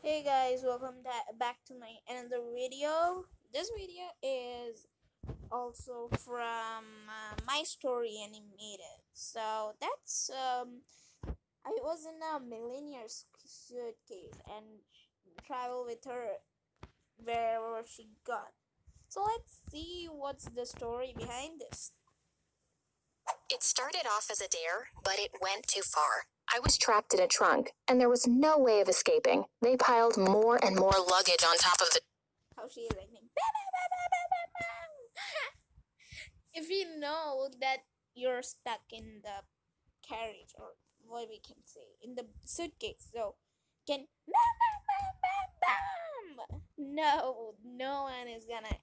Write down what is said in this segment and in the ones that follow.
Hey guys, welcome back to my another video. This video is also from my story animated. So that's I was in a millionaire suitcase and travel with her wherever she got. So let's see what's the story behind this. It started off as a dare, but it went too far. I was trapped in a trunk, and there was no way of escaping. They piled more and more luggage on top of the... How she is like, if you know that you're stuck in the carriage, or what we can say, in the suitcase, so can no one is gonna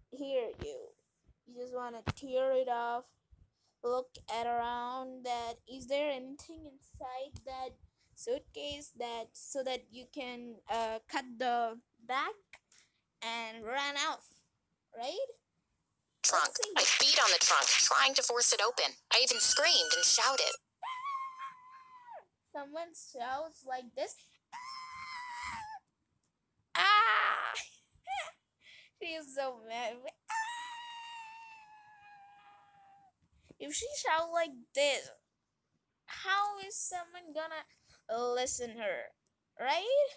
hear you. You just want to tear it off, look at around, that is there anything inside that suitcase, that so that you can cut the back and run out, right? trunk. I beat on the trunk, trying to force it open. I even screamed and shouted. Someone shouts like this. Ah! She's so mad. If she shout like this, how is someone gonna listen her, right?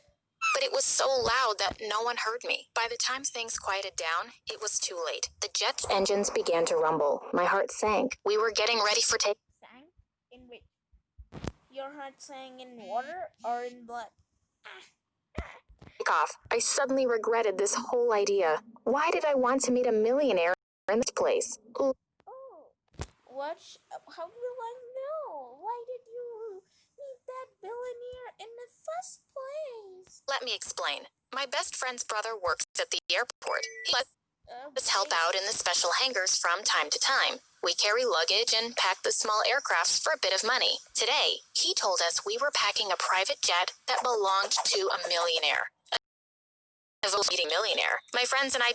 But it was so loud that no one heard me. By the time things quieted down, it was too late. The jet's engines began to rumble. My heart sank. We were getting ready for take. Sank? In which? Your heart sank in water or in blood? Off. I suddenly regretted this whole idea. Why did I want to meet a millionaire in this place? Oh, what? How do I know? Why did you meet that billionaire in the first place? Let me explain. My best friend's brother works at the airport. He lets us help out in the special hangars from time to time. We carry luggage and pack the small aircrafts for a bit of money. Today, he told us we were packing a private jet that belonged to a millionaire. A millionaire. My friends and I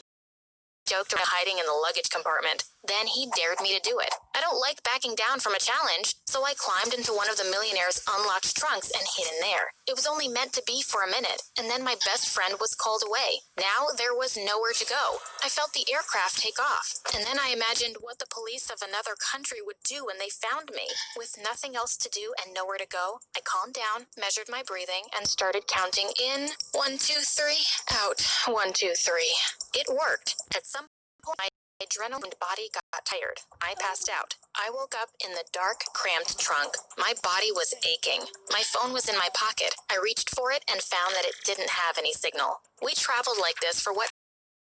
joked about hiding in the luggage compartment. Then he dared me to do it. I don't like backing down from a challenge, so I climbed into one of the millionaire's unlocked trunks and hid in there. It was only meant to be for a minute, and then my best friend was called away. Now there was nowhere to go. I felt the aircraft take off, and then I imagined what the police of another country would do when they found me. With nothing else to do and nowhere to go, I calmed down, measured my breathing, and started counting in. 1, 2, 3, out. 1, 2, 3. It worked. At some point, my adrenaline body got tired. I passed out. I woke up in the dark, cramped trunk. My body was aching. My phone was in my pocket. I reached for it and found that it didn't have any signal. We traveled like this for what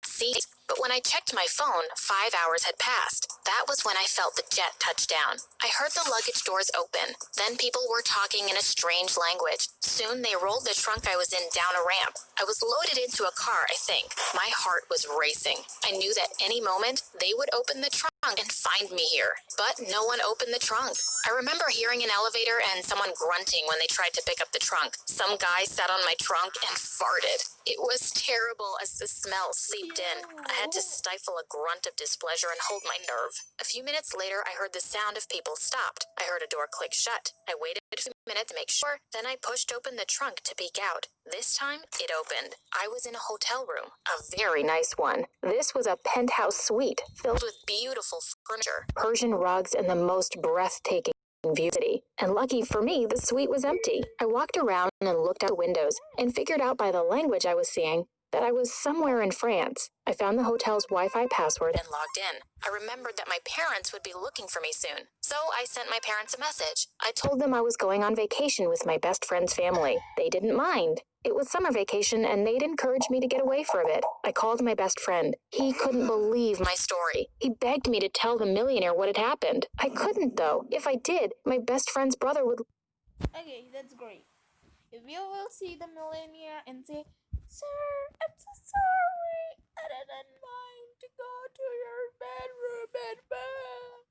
seemed, but when I checked my phone, 5 hours had passed. That was when I felt the jet touch down. I heard the luggage doors open. Then people were talking in a strange language. Soon they rolled the trunk I was in down a ramp. I was loaded into a car, I think. My heart was racing. I knew that any moment they would open the trunk and find me here. But no one opened the trunk. I remember hearing an elevator and someone grunting when they tried to pick up the trunk. Some guy sat on my trunk and farted. It was terrible as the smell seeped in. I had to stifle a grunt of displeasure and hold my nerve. A few minutes later, I heard the sound of people stopped. I heard a door click shut. I waited a few minutes to make sure, then I pushed open the trunk to peek out. This time, it opened. I was in a hotel room, a very nice one. This was a penthouse suite filled with beautiful furniture, Persian rugs, and the most breathtaking view city. And lucky for me, the suite was empty. I walked around and looked out the windows and figured out by the language I was seeing that I was somewhere in France. I found the hotel's Wi-Fi password and logged in. I remembered that my parents would be looking for me soon, so I sent my parents a message. I told them I was going on vacation with my best friend's family. They didn't mind. It was summer vacation, and they'd encouraged me to get away for a bit. I called my best friend. He couldn't believe my story. He begged me to tell the millionaire what had happened. I couldn't, though. If I did, my best friend's brother would... Okay, that's great. If you will see the millionaire and say, "Sir, I'm so sorry, I didn't mind to go to your bedroom and bed,"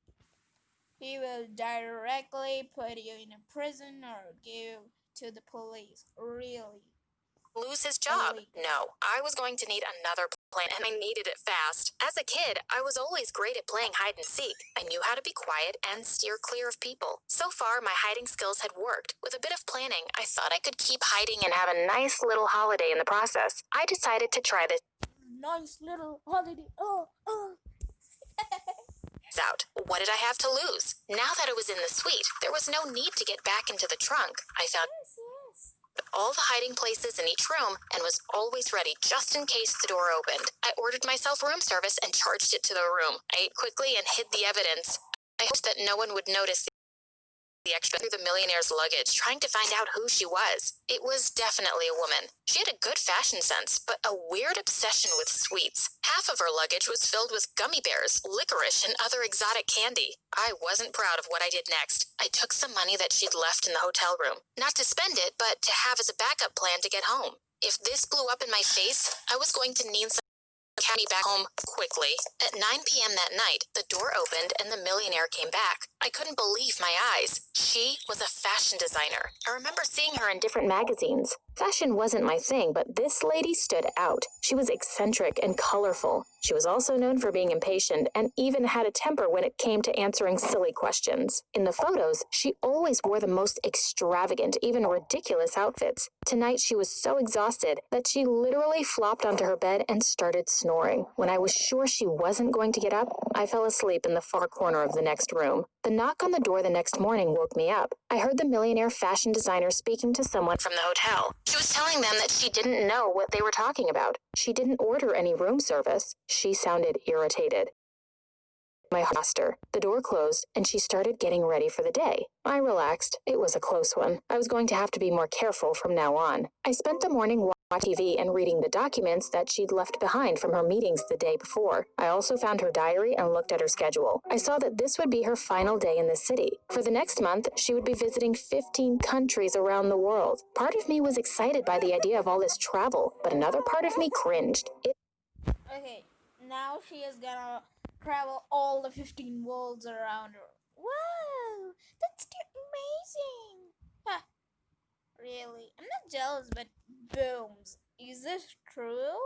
he will directly put you in a prison or give to the police. Really. lose his job. No, I was going to need another plan, and I needed it fast. As a kid, I was always great at playing hide and seek. I knew how to be quiet and steer clear of people. So far, my hiding skills had worked. With a bit of planning, I thought I could keep hiding and have a nice little holiday in the process. I decided to try this Nice little holiday. Oh. out. What did I have to lose? Now that I was in the suite, there was no need to get back into the trunk. I found all the hiding places in each room and was always ready just in case the door opened. I ordered myself room service and charged it to the room. I ate quickly and hid the evidence. I hoped that no one would notice the extra through the millionaire's luggage, trying to find out who she was. It was definitely a woman. She had a good fashion sense, but a weird obsession with sweets. Half of her luggage was filled with gummy bears, licorice, and other exotic candy. I wasn't proud of what I did next. I took some money that she'd left in the hotel room. Not to spend it, but to have as a backup plan to get home. If this blew up in my face, I was going to need some me back home quickly. At 9 p.m. that night, the door opened and the millionaire came back. I couldn't believe my eyes. She was a fashion designer. I remember seeing her in different magazines. Fashion wasn't my thing, but this lady stood out. She was eccentric and colorful. She was also known for being impatient and even had a temper when it came to answering silly questions. In the photos, she always wore the most extravagant, even ridiculous outfits. Tonight, she was so exhausted that she literally flopped onto her bed and started snoring. When I was sure she wasn't going to get up, I fell asleep in the far corner of the next room. The knock on the door the next morning woke me up. I heard the millionaire fashion designer speaking to someone from the hotel. She was telling them that she didn't know what they were talking about. She didn't order any room service. She sounded irritated. My master. The door closed, and she started getting ready for the day. I relaxed. It was a close one. I was going to have to be more careful from now on. I spent the morning watching TV and reading the documents that she'd left behind from her meetings the day before. I also found her diary and looked at her schedule. I saw that this would be her final day in the city. For the next month, she would be visiting 15 countries around the world. Part of me was excited by the idea of all this travel, but another part of me cringed. Okay, now she is gonna travel all the 15 worlds around her. Wow, that's amazing. Huh, really? I'm not jealous, but booms. Is this true?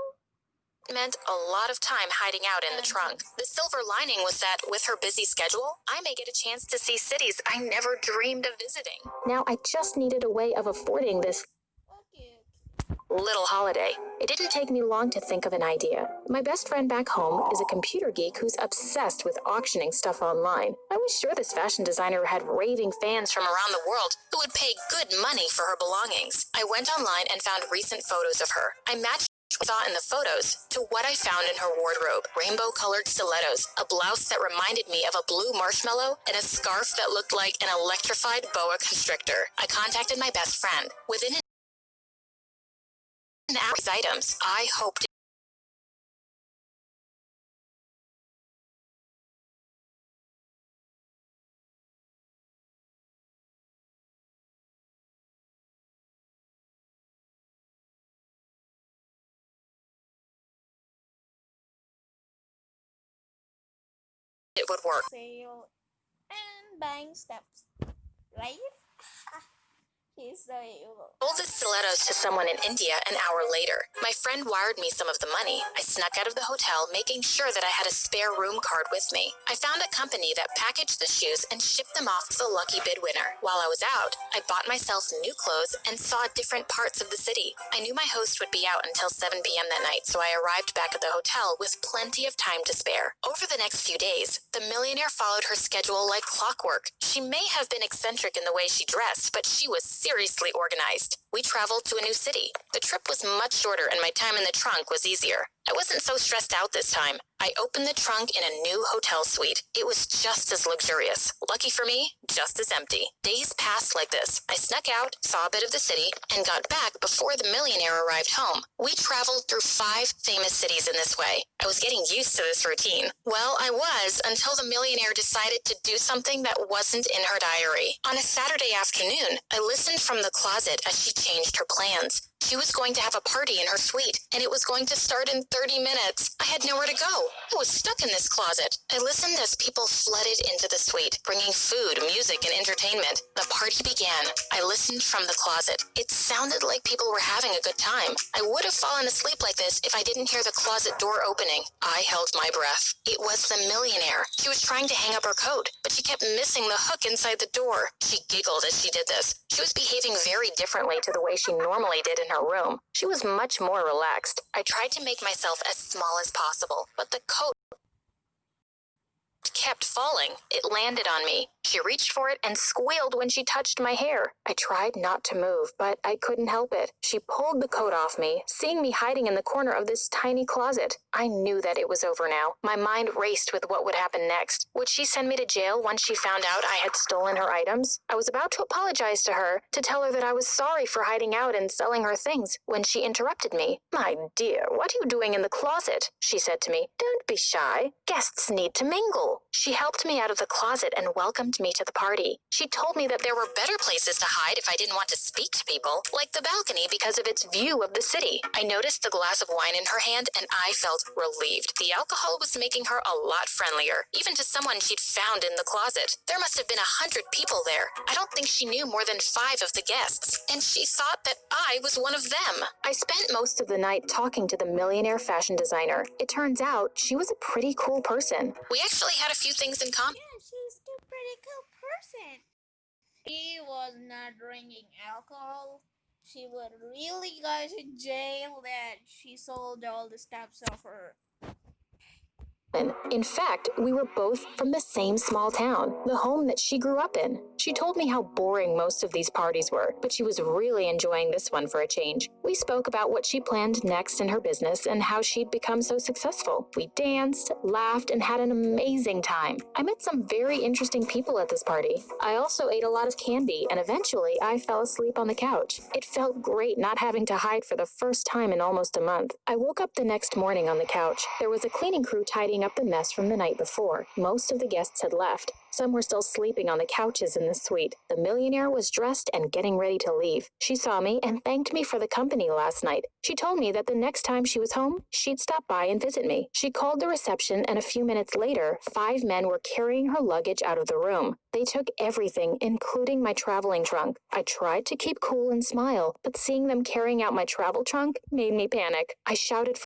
Meant a lot of time hiding out in the trunk. The silver lining was that with her busy schedule, I may get a chance to see cities I never dreamed of visiting. Now I just needed a way of affording this little holiday. It didn't take me long to think of an idea. My best friend back home is a computer geek who's obsessed with auctioning stuff online. I was sure this fashion designer had raving fans from around the world who would pay good money for her belongings. I went online and found recent photos of her. I matched what I saw in the photos to what I found in her wardrobe. Rainbow-colored stilettos, a blouse that reminded me of a blue marshmallow, and a scarf that looked like an electrified boa constrictor. I contacted my best friend. Within an hour, these items, I hoped it would work. Sale and buying steps, right? He's so evil. Sold the stilettos to someone in India an hour later. My friend wired me some of the money. I snuck out of the hotel, making sure that I had a spare room card with me. I found a company that packaged the shoes and shipped them off to the lucky bid winner. While I was out, I bought myself new clothes and saw different parts of the city. I knew my host would be out until 7 p.m. that night, so I arrived back at the hotel with plenty of time to spare. Over the next few days, the millionaire followed her schedule like clockwork. She may have been eccentric in the way she dressed, but she was seriously organized. We traveled to a new city. The trip was much shorter and my time in the trunk was easier. I wasn't so stressed out this time. I opened the trunk in a new hotel suite. It was just as luxurious. Lucky for me, just as empty. Days passed like this. I snuck out, saw a bit of the city, and got back before the millionaire arrived home. We traveled through 5 famous cities in this way. I was getting used to this routine. Well, I was until the millionaire decided to do something that wasn't in her diary. On a Saturday afternoon, I listened from the closet as she changed her plans. She was going to have a party in her suite, and it was going to start in 30 minutes. I had nowhere to go. I was stuck in this closet. I listened as people flooded into the suite, bringing food, music, and entertainment. The party began. I listened from the closet. It sounded like people were having a good time. I would have fallen asleep like this if I didn't hear the closet door opening. I held my breath. It was the millionaire. She was trying to hang up her coat, but she kept missing the hook inside the door. She giggled as she did this. She was behaving very differently to the way she normally did in her room. She was much more relaxed. I tried to make myself as small as possible, but the coat kept falling. It landed on me. She reached for it and squealed when she touched my hair. I tried not to move, but I couldn't help it. She pulled the coat off me, seeing me hiding in the corner of this tiny closet. I knew that it was over now. My mind raced with what would happen next. Would she send me to jail once she found out I had stolen her items? I was about to apologize to her, to tell her that I was sorry for hiding out and selling her things, when she interrupted me. "My dear, what are you doing in the closet?" she said to me. "Don't be shy. Guests need to mingle." She helped me out of the closet and welcomed me to the party. She told me that there were better places to hide if I didn't want to speak to people, like the balcony because of its view of the city. I noticed the glass of wine in her hand and I felt relieved. The alcohol was making her a lot friendlier, even to someone she'd found in the closet. There must have been 100 people there. I don't think she knew more than 5 of the guests, and she thought that I was one of them. I spent most of the night talking to the millionaire fashion designer. It turns out she was a pretty cool person. We actually had a few things in common. Yeah, she's a pretty cool person. She was not drinking alcohol. She would really go to jail that she sold all the stuffs of her. In fact, we were both from the same small town, the home that she grew up in. She told me how boring most of these parties were, but she was really enjoying this one for a change. We spoke about what she planned next in her business and how she'd become so successful. We danced, laughed, and had an amazing time. I met some very interesting people at this party. I also ate a lot of candy, and eventually I fell asleep on the couch. It felt great not having to hide for the first time in almost a month. I woke up the next morning on the couch. There was a cleaning crew tidying up the mess from the night before. Most of the guests had left. Some were still sleeping on the couches in the suite. The millionaire was dressed and getting ready to leave. She saw me and thanked me for the company last night. She told me that the next time she was home, she'd stop by and visit me. She called the reception, and a few minutes later, 5 men were carrying her luggage out of the room. They took everything, including my traveling trunk. I tried to keep cool and smile, but seeing them carrying out my travel trunk made me panic. I shouted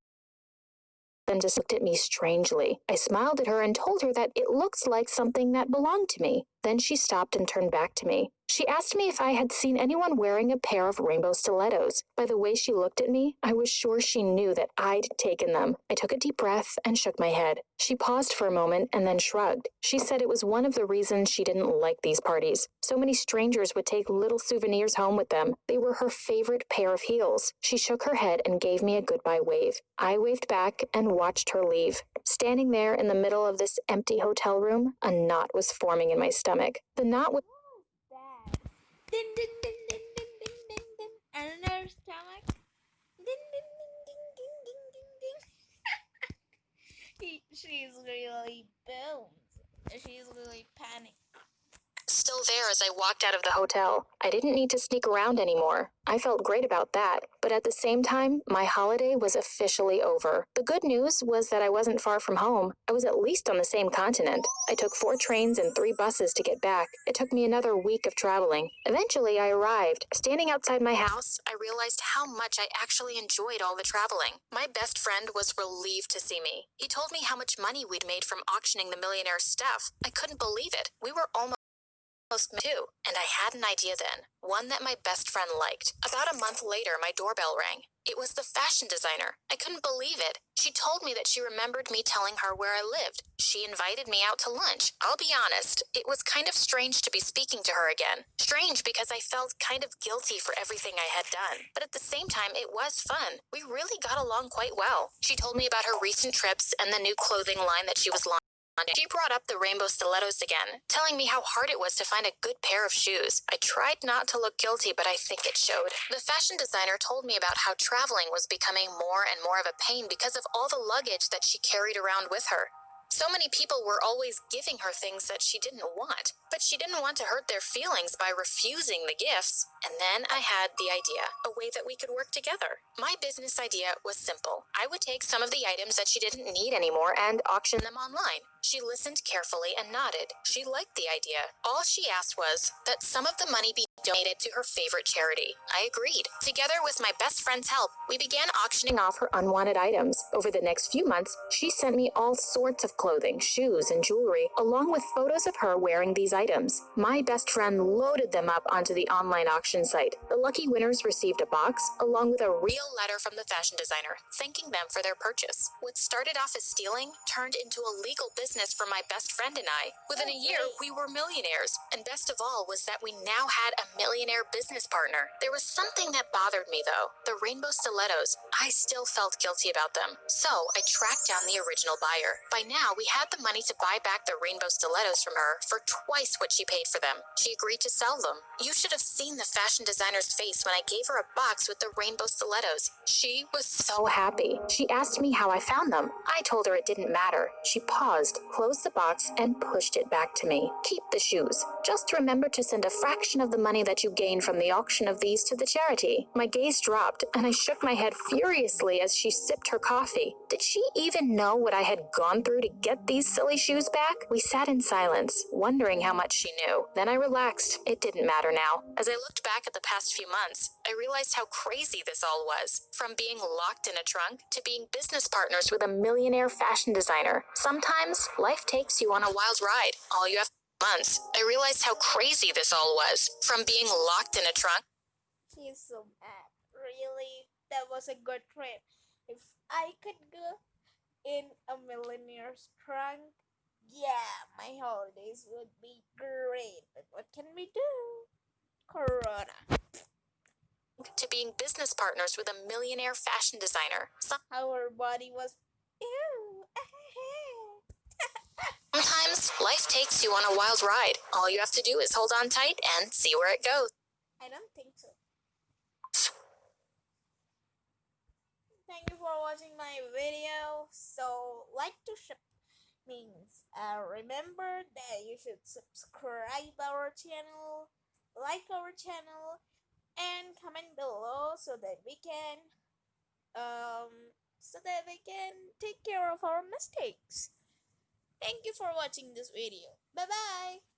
then just looked at me strangely. I smiled at her and told her that it looks like something that belonged to me. Then she stopped and turned back to me. She asked me if I had seen anyone wearing a pair of rainbow stilettos. By the way she looked at me, I was sure she knew that I'd taken them. I took a deep breath and shook my head. She paused for a moment and then shrugged. She said it was one of the reasons she didn't like these parties. So many strangers would take little souvenirs home with them. They were her favorite pair of heels. She shook her head and gave me a goodbye wave. I waved back and watched her leave. Standing there in the middle of this empty hotel room, a knot was forming in my stomach. The knot was That. Din din din din din din din din. And in her stomach. Din din din din din din din din. She's really boomed. She's really panicked. still there as I walked out of the hotel. I didn't need to sneak around anymore. I felt great about that, but at the same time, my holiday was officially over. The good news was that I wasn't far from home. I was at least on the same continent. I took 4 trains and 3 buses to get back. It took me another week of traveling. Eventually, I arrived. Standing outside my house, I realized how much I actually enjoyed all the traveling. My best friend was relieved to see me. He told me how much money we'd made from auctioning the millionaire's stuff. I couldn't believe it. We were almost too, and I had an idea then, one that my best friend liked. About a month later, my doorbell rang. It was the fashion designer. I couldn't believe it. She told me that she remembered me telling her where I lived. She invited me out to lunch. I'll be honest, it was kind of strange to be speaking to her again. Strange because I felt kind of guilty for everything I had done. But at the same time, it was fun. We really got along quite well. She told me about her recent trips and the new clothing line that she was launching. She brought up the rainbow stilettos again, telling me how hard it was to find a good pair of shoes. I tried not to look guilty, but I think it showed. The fashion designer told me about how traveling was becoming more and more of a pain because of all the luggage that she carried around with her. So many people were always giving her things that she didn't want, but she didn't want to hurt their feelings by refusing the gifts. And then I had the idea, a way that we could work together. My business idea was simple. I would take some of the items that she didn't need anymore and auction them online. She listened carefully and nodded. She liked the idea. All she asked was that some of the money be donated to her favorite charity. I agreed. Together with my best friend's help, we began auctioning off her unwanted items. Over the next few months, she sent me all sorts of clothing, shoes, and jewelry, along with photos of her wearing these items. My best friend loaded them up onto the online auction site. The lucky winners received a box, along with a real letter from the fashion designer, thanking them for their purchase. What started off as stealing turned into a legal business for my best friend and I. Within a year, we were millionaires. And best of all was that we now had a millionaire business partner. There was something that bothered me, though. The rainbow stilettos. I still felt guilty about them. So I tracked down the original buyer. By now, we had the money to buy back the rainbow stilettos from her for twice what she paid for them. She agreed to sell them. You should have seen the fashion designer's face when I gave her a box with the rainbow stilettos. She was so happy. She asked me how I found them. I told her it didn't matter. She paused, closed the box, and pushed it back to me. Keep the shoes. Just remember to send a fraction of the money that you gain from the auction of these to the charity. My gaze dropped, and I shook my head furiously as she sipped her coffee. Did she even know what I had gone through to get these silly shoes back? We sat in silence, wondering how much she knew. Then I relaxed. It didn't matter now. As I looked back at the past few months, I realized how crazy this all was. From being locked in a trunk to being business partners with a millionaire fashion designer. Sometimes life takes you on a wild ride. All you have months, I realized how crazy this all was. From being locked in a trunk. She's so mad. Really? That was a good trip. If I could go in a millionaire's trunk, yeah, my holidays would be great. But what can we do? Corona. To being business partners with a millionaire fashion designer. Our body was. Ew. Sometimes life takes you on a wild ride. All you have to do is hold on tight and see where it goes. I don't think so. Thank you for watching my video. So, like to ship means remember that you should subscribe our channel, like our channel, and comment below so that we can take care of our mistakes. Thank you for watching this video. Bye bye.